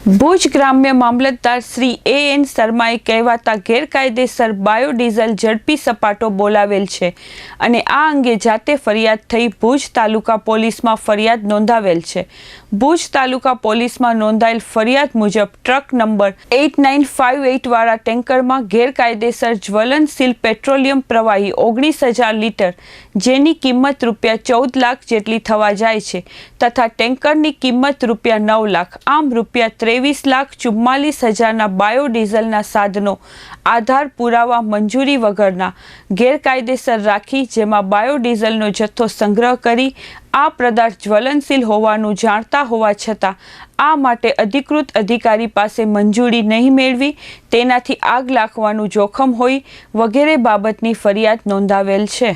ભુજ ગ્રામ્ય મામલતદાર શ્રી A.N. શર્માએ કહેવાતા ગેરકાયદેસર બાયોડીઝલ ઝડપી સપાટો બોલાવેલ છે અને આ અંગે જાતે ફરિયાદ થઈ ભુજ તાલુકા પોલીસમાં ફરિયાદ નોંધાવેલ છે। ભુજ તાલુકા પોલીસમાં નોંધાયેલ ફરિયાદ મુજબ ટ્રક નંબર 8958 વાળા ટેન્કરમાં ગેરકાયદેસર જ્વલનશીલ પેટ્રોલિયમ પ્રવાહી 19,000 લીટર જેની કિંમત રૂપિયા 14 લાખ જેટલી થવા જાય છે તથા ટેન્કરની કિંમત રૂપિયા 9 લાખ આમ રૂપિયા 23,44,000ના બાયોડીઝલના સાધનો આધાર પુરાવા મંજૂરી વગરના ગેરકાયદેસર રાખી જેમાં બાયોડીઝલનો જથ્થો સંગ્રહ કરી આ પદાર્થ જ્વલનશીલ હોવાનું જાણતા હોવા છતાં આ માટે અધિકૃત અધિકારી પાસે મંજૂરી નહીં મેળવી તેનાથી આગ લાગવાનું જોખમ હોય વગેરે બાબતની ફરિયાદ નોંધાવેલ છે।